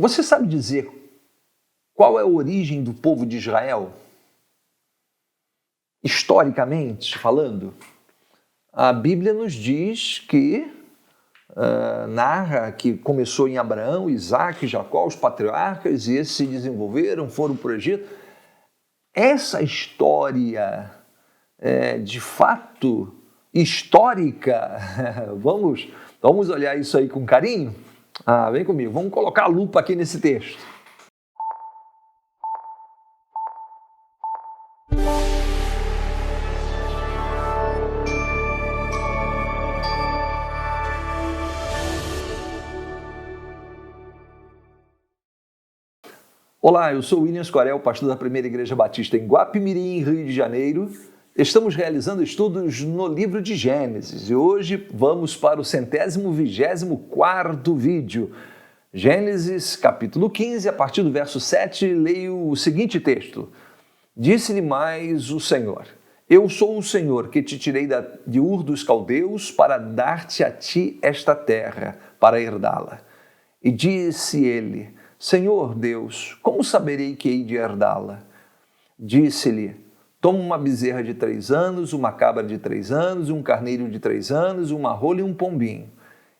Você sabe dizer qual é a origem do povo de Israel? Historicamente falando, a Bíblia nos diz que narra que começou em Abraão, Isaac, Jacó, os patriarcas, e esses se desenvolveram, foram para o Egito. Essa história de fato histórica, vamos olhar isso aí com carinho? Vem comigo, vamos colocar a lupa aqui nesse texto. Olá, eu sou William Scorel, pastor da Primeira Igreja Batista em Guapimirim, Rio de Janeiro. Estamos realizando estudos no livro de Gênesis e hoje vamos para o 124º vídeo. Gênesis, capítulo 15, a partir do verso 7, leio o seguinte texto. Disse-lhe mais o Senhor, eu sou o Senhor que te tirei de Ur dos Caldeus para dar-te a ti esta terra, para herdá-la. E disse ele, Senhor Deus, como saberei que hei de herdá-la? Disse-lhe, toma uma bezerra de 3 anos, uma cabra de 3 anos, um carneiro de 3 anos, uma rola e um pombinho.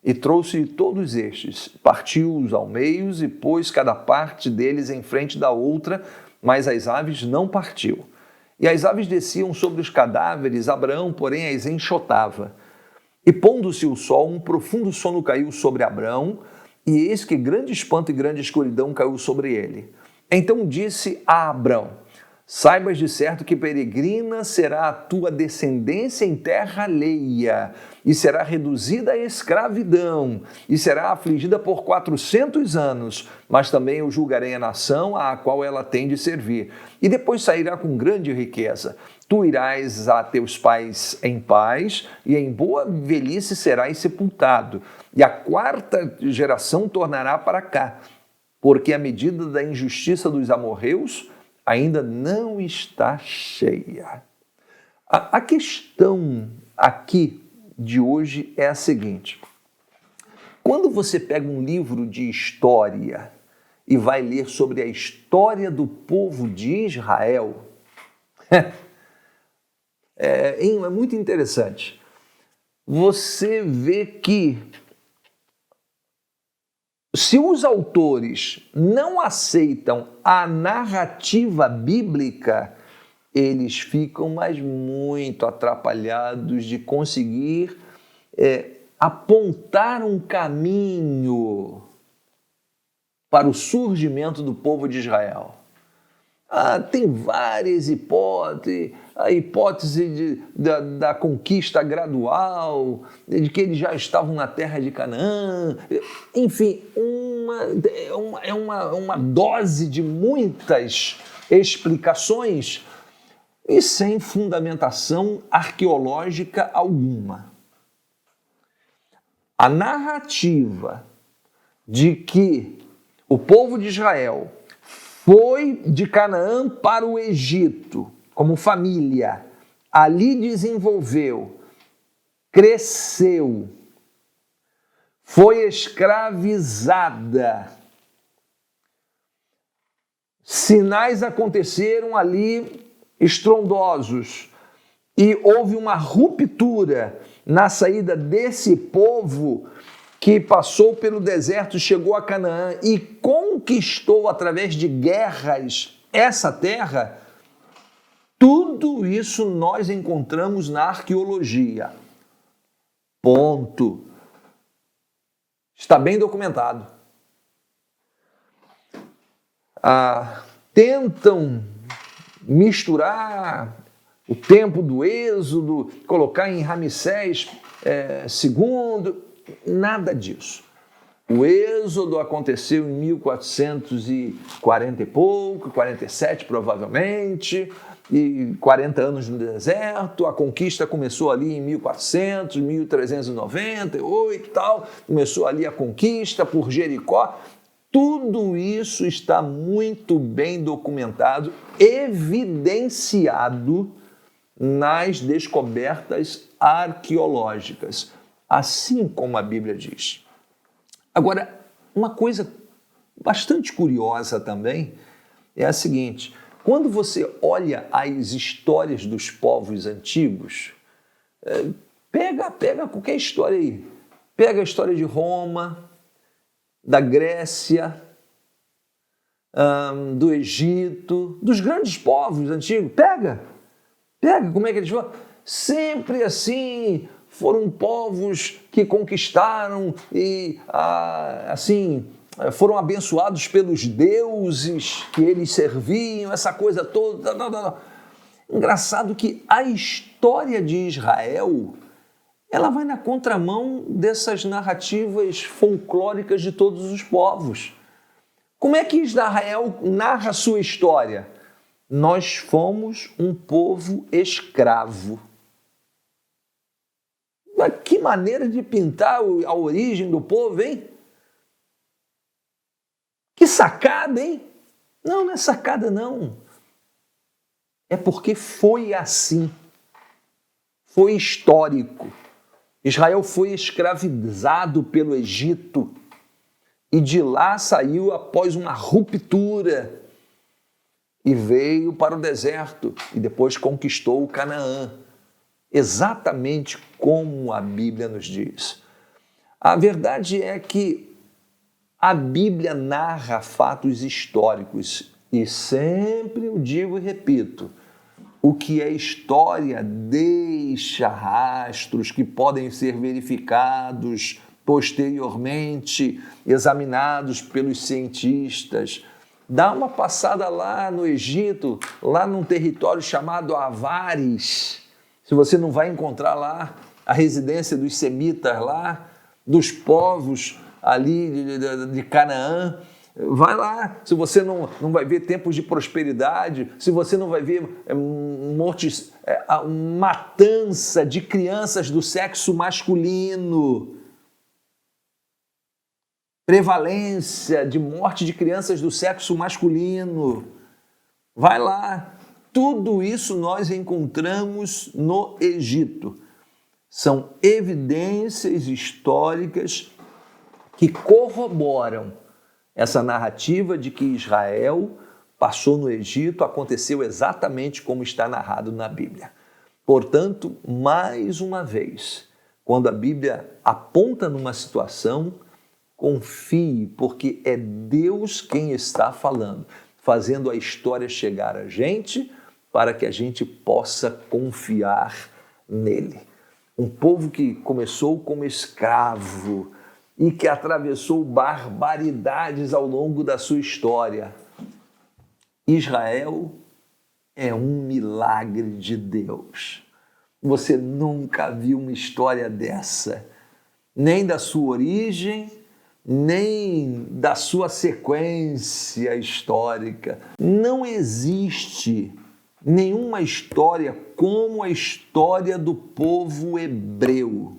E trouxe todos estes, partiu-os ao meio e pôs cada parte deles em frente da outra, mas as aves não partiu. E as aves desciam sobre os cadáveres, Abraão, porém, as enxotava. E pondo-se o sol, um profundo sono caiu sobre Abraão, e eis que grande espanto e grande escuridão caiu sobre ele. Então disse a Abrão, saibas de certo que peregrina será a tua descendência em terra alheia, e será reduzida à escravidão, e será afligida por 400 anos, mas também eu julgarei a nação à qual ela tem de servir. E depois sairá com grande riqueza. Tu irás a teus pais em paz, e em boa velhice serás sepultado. E a 4ª geração tornará para cá, porque a medida da injustiça dos amorreus ainda não está cheia. A questão aqui de hoje é a seguinte. Quando você pega um livro de história e vai ler sobre a história do povo de Israel, é muito interessante. Você vê que se os autores não aceitam a narrativa bíblica, eles ficam mais muito atrapalhados de conseguir apontar um caminho para o surgimento do povo de Israel. Tem várias hipóteses, a hipótese da conquista gradual, de que eles já estavam na terra de Canaã, enfim, uma dose de muitas explicações e sem fundamentação arqueológica alguma. A narrativa de que o povo de Israel foi de Canaã para o Egito, como família, ali desenvolveu, cresceu, foi escravizada. Sinais aconteceram ali estrondosos e houve uma ruptura na saída desse povo que passou pelo deserto, chegou a Canaã e conquistou através de guerras essa terra. Tudo isso nós encontramos na arqueologia. Ponto. Está bem documentado. Tentam misturar o tempo do Êxodo, colocar em Ramsés II, nada disso. O Êxodo aconteceu em 1440 e pouco, 47 provavelmente, e 40 anos no deserto. A conquista começou ali em 1400, 1398 e tal, começou ali a conquista por Jericó. Tudo isso está muito bem documentado, evidenciado nas descobertas arqueológicas, assim como a Bíblia diz. Agora, uma coisa bastante curiosa também é a seguinte: quando você olha as histórias dos povos antigos, pega qualquer história aí, pega a história de Roma, da Grécia, do Egito, dos grandes povos antigos, pega como é que eles foram. Sempre assim, foram povos que conquistaram e assim foram abençoados pelos deuses que eles serviam, essa coisa toda. Engraçado que a história de Israel, ela vai na contramão dessas narrativas folclóricas de todos os povos. Como é que Israel narra a sua história? Nós fomos um povo escravo. Mas que maneira de pintar a origem do povo, hein? Que sacada, hein? Não é sacada, não. É porque foi assim. Foi histórico. Israel foi escravizado pelo Egito e de lá saiu após uma ruptura e veio para o deserto e depois conquistou o Canaã, exatamente como a Bíblia nos diz. A verdade é que a Bíblia narra fatos históricos e sempre eu digo e repito, o que é história deixa rastros que podem ser verificados posteriormente, examinados pelos cientistas. Dá uma passada lá no Egito, lá num território chamado Avares. Se você não vai encontrar lá a residência dos semitas lá, dos povos ali de Canaã, vai lá. Se você não vai ver tempos de prosperidade, se você não vai ver matança de crianças do sexo masculino, prevalência de morte de crianças do sexo masculino. Vai lá. Tudo isso nós encontramos no Egito. São evidências históricas que corroboram essa narrativa de que Israel passou no Egito, aconteceu exatamente como está narrado na Bíblia. Portanto, mais uma vez, quando a Bíblia aponta numa situação, confie, porque é Deus quem está falando, fazendo a história chegar a gente para que a gente possa confiar nele. Um povo que começou como escravo e que atravessou barbaridades ao longo da sua história. Israel é um milagre de Deus. Você nunca viu uma história dessa, nem da sua origem, nem da sua sequência histórica. Não existe nenhuma história como a história do povo hebreu,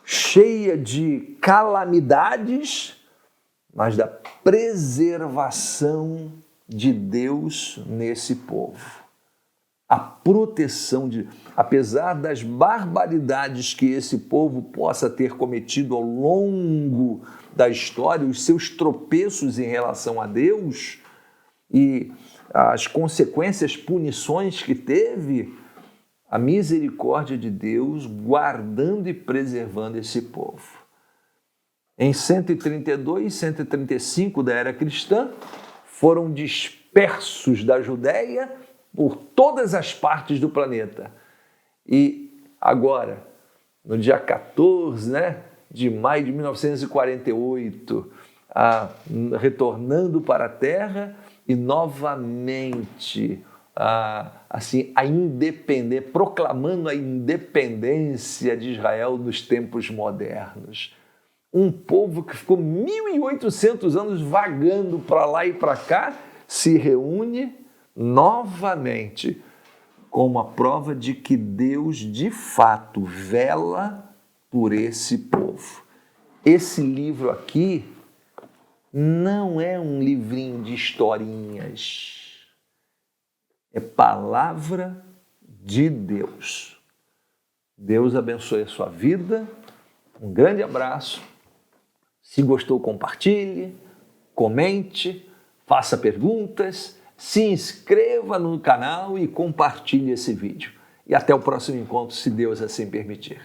cheia de calamidades, mas da preservação de Deus nesse povo. A proteção de, apesar das barbaridades que esse povo possa ter cometido ao longo da história, os seus tropeços em relação a Deus e as consequências, punições que teve, a misericórdia de Deus guardando e preservando esse povo. Em 132, 135 da era cristã, foram dispersos da Judéia por todas as partes do planeta. E agora, no dia 14, de maio de 1948, retornando para a Terra e novamente proclamando a independência de Israel nos tempos modernos. Um povo que ficou 1.800 anos vagando para lá e para cá, se reúne novamente como a prova de que Deus, de fato, vela por esse povo. Esse livro aqui não é um livrinho de historinhas. É palavra de Deus. Deus abençoe a sua vida. Um grande abraço. Se gostou, compartilhe. comente, faça perguntas, se inscreva no canal e compartilhe esse vídeo. E até o próximo encontro, se Deus assim permitir.